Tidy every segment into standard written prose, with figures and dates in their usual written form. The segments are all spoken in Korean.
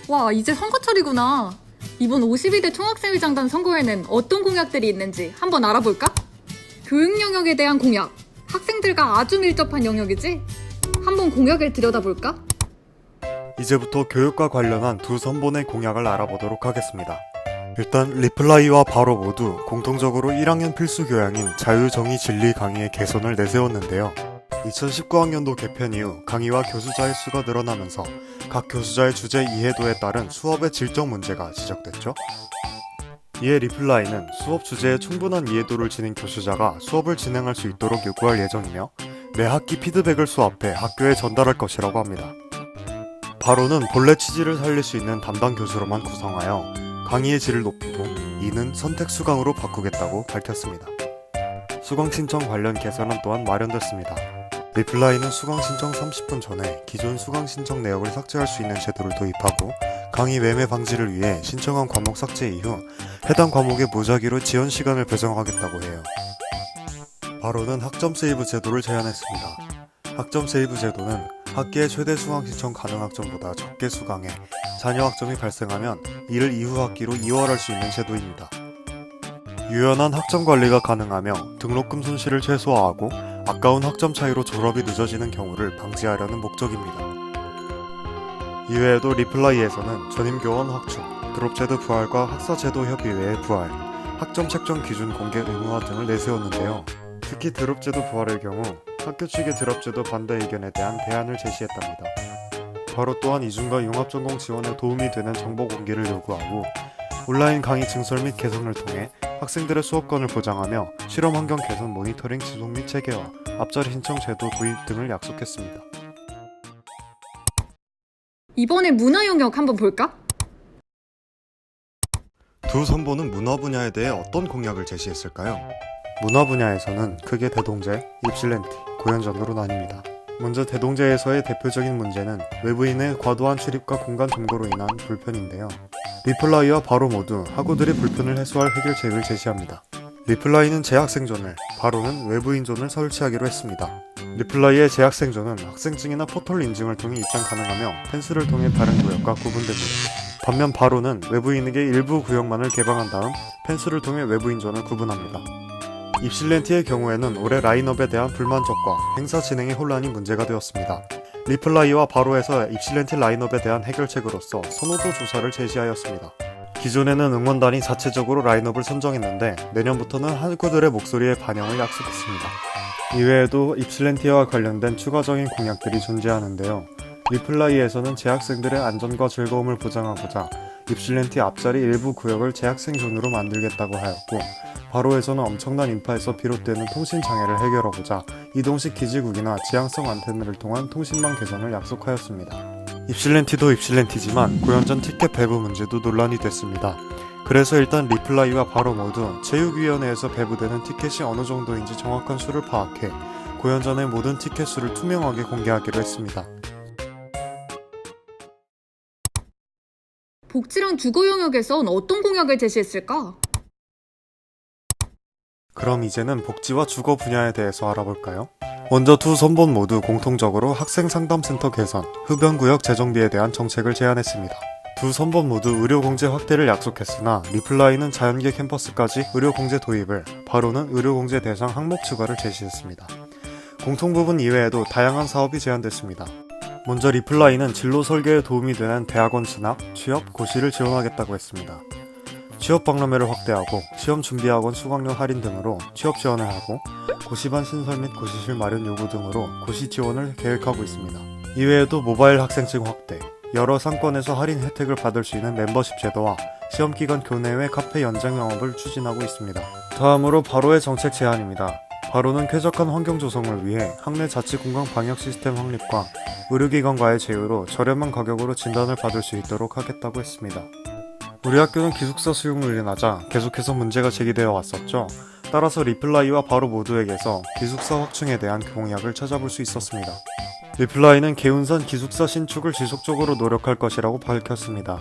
와, 이제 선거철이구나. 이번 52대 총학생회장단 선거에는 어떤 공약들이 있는지 한번 알아볼까? 교육 영역에 대한 공약. 학생들과 아주 밀접한 영역이지? 한번 공약을 들여다볼까? 이제부터 교육과 관련한 두 선본의 공약을 알아보도록 하겠습니다. 일단 리플라이와 바로 모두 공통적으로 1학년 필수 교양인 자유, 정의, 진리 강의의 개선을 내세웠는데요. 2019학년도 개편 이후 강의와 교수자의 수가 늘어나면서 각 교수자의 주제 이해도에 따른 수업의 질적 문제가 지적됐죠. 이에 리플라이는 수업 주제에 충분한 이해도를 지닌 교수자가 수업을 진행할 수 있도록 요구할 예정이며 매 학기 피드백을 수합해 학교에 전달할 것이라고 합니다. 바로는 본래 취지를 살릴 수 있는 담당 교수로만 구성하여 강의의 질을 높이고 이는 선택 수강으로 바꾸겠다고 밝혔습니다. 수강 신청 관련 개선안 또한 마련됐습니다. 리플라이는 수강 신청 30분 전에 기존 수강 신청 내역을 삭제할 수 있는 제도를 도입하고 강의 매매 방지를 위해 신청한 과목 삭제 이후 해당 과목의 무작위로 지원 시간을 배정하겠다고 해요. 바로는 학점 세이브 제도를 제안했습니다. 학점 세이브 제도는 학기에 최대 수강 신청 가능 학점보다 적게 수강해 잔여 학점이 발생하면 이를 이후 학기로 이월할 수 있는 제도입니다. 유연한 학점 관리가 가능하며 등록금 손실을 최소화하고 아까운 학점 차이로 졸업이 늦어지는 경우를 방지하려는 목적입니다. 이외에도 리플라이에서는 전임교원 확충, 드롭제도 부활과 학사제도 협의회의 부활, 학점 책정 기준 공개 의무화 등을 내세웠는데요. 특히 드롭제도 부활의 경우 학교 측의 드롭제도 반대 의견에 대한 대안을 제시했답니다. 바로 또한 이중과 융합전공 지원에 도움이 되는 정보 공개를 요구하고 온라인 강의 증설 및 개선을 통해 학생들의 수업권을 보장하며 실험 환경 개선 모니터링 지속 및 체계화, 앞자리 신청 제도 도입 등을 약속했습니다. 이번에 문화 영역 한번 볼까? 두 선보는 문화 분야에 대해 어떤 공약을 제시했을까요? 문화 분야에서는 크게 대동제, 입실렌티, 고연전으로 나뉩니다. 먼저 대동제에서의 대표적인 문제는 외부인의 과도한 출입과 공간 점거로 인한 불편인데요. 리플라이와 바로 모두 학우들의 불편을 해소할 해결책을 제시합니다. 리플라이는 재학생존을, 바로는 외부인존을 설치하기로 했습니다. 리플라이의 재학생존은 학생증이나 포털 인증을 통해 입장 가능하며 펜스를 통해 다른 구역과 구분됩니다. 반면 바로는 외부인에게 일부 구역만을 개방한 다음 펜스를 통해 외부인존을 구분합니다. 입실렌티의 경우에는 올해 라인업에 대한 불만족과 행사 진행의 혼란이 문제가 되었습니다. 리플라이와 바로에서 입실렌티 라인업에 대한 해결책으로서 선호도 조사를 제시하였습니다. 기존에는 응원단이 자체적으로 라인업을 선정했는데 내년부터는 학우들의 목소리의 반영을 약속했습니다. 이외에도 입실렌티와 관련된 추가적인 공약들이 존재하는데요. 리플라이에서는 재학생들의 안전과 즐거움을 보장하고자 입실렌티 앞자리 일부 구역을 재학생존으로 만들겠다고 하였고 바로에서는 엄청난 인파에서 비롯되는 통신 장애를 해결하고자 이동식 기지국이나 지향성 안테나를 통한 통신망 개선을 약속하였습니다. 입실렌티도 입실렌티지만 고연전 티켓 배부 문제도 논란이 됐습니다. 그래서 일단 리플라이와 바로 모두 체육위원회에서 배부되는 티켓이 어느 정도인지 정확한 수를 파악해 고연전의 모든 티켓 수를 투명하게 공개하기로 했습니다. 복지랑 주거 영역에선 어떤 공약을 제시했을까? 그럼 이제는 복지와 주거 분야에 대해서 알아볼까요? 먼저 두 선본 모두 공통적으로 학생상담센터 개선, 흡연구역 재정비에 대한 정책을 제안했습니다. 두 선본 모두 의료공제 확대를 약속했으나 리플라이는 자연계 캠퍼스까지 의료공제 도입을, 바로는 의료공제 대상 항목 추가를 제시했습니다. 공통부분 이외에도 다양한 사업이 제안됐습니다. 먼저 리플라이는 진로 설계에 도움이 되는 대학원 진학, 취업, 고시를 지원하겠다고 했습니다. 취업 박람회를 확대하고 시험 준비학원 수강료 할인 등으로 취업 지원을 하고 고시반 신설 및 고시실 마련 요구 등으로 고시 지원을 계획하고 있습니다. 이외에도 모바일 학생증 확대, 여러 상권에서 할인 혜택을 받을 수 있는 멤버십 제도와 시험기간 교내외 카페 연장 영업을 추진하고 있습니다. 다음으로 바로의 정책 제안입니다. 바로는 쾌적한 환경 조성을 위해 학내 자치공간 방역 시스템 확립과 의료기관과의 제휴로 저렴한 가격으로 진단을 받을 수 있도록 하겠다고 했습니다. 우리 학교는 기숙사 수용률이 낮아 계속해서 문제가 제기되어 왔었죠. 따라서 리플라이와 바로 모두에게서 기숙사 확충에 대한 공약을 찾아볼 수 있었습니다. 리플라이는 개운산 기숙사 신축을 지속적으로 노력할 것이라고 밝혔습니다.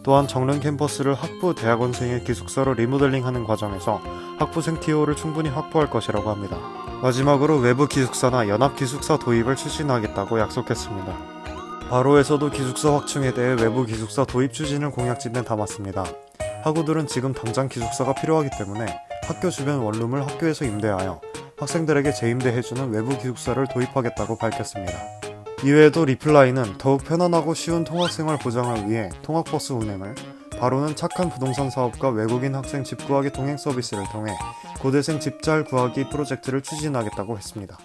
또한 정릉 캠퍼스를 학부 대학원생의 기숙사로 리모델링하는 과정에서 학부생 TO를 충분히 확보할 것이라고 합니다. 마지막으로 외부 기숙사나 연합 기숙사 도입을 추진하겠다고 약속했습니다. 바로에서도 기숙사 확충에 대해 외부 기숙사 도입 추진을 공약집에 담았습니다. 학우들은 지금 당장 기숙사가 필요하기 때문에 학교 주변 원룸을 학교에서 임대하여 학생들에게 재임대해주는 외부 기숙사를 도입하겠다고 밝혔습니다. 이외에도 리플라이는 더욱 편안하고 쉬운 통학생활 보장을 위해 통학버스 운행을, 바로는 착한 부동산 사업과 외국인 학생 집 구하기 동행 서비스를 통해 고대생 집 잘 구하기 프로젝트를 추진하겠다고 했습니다.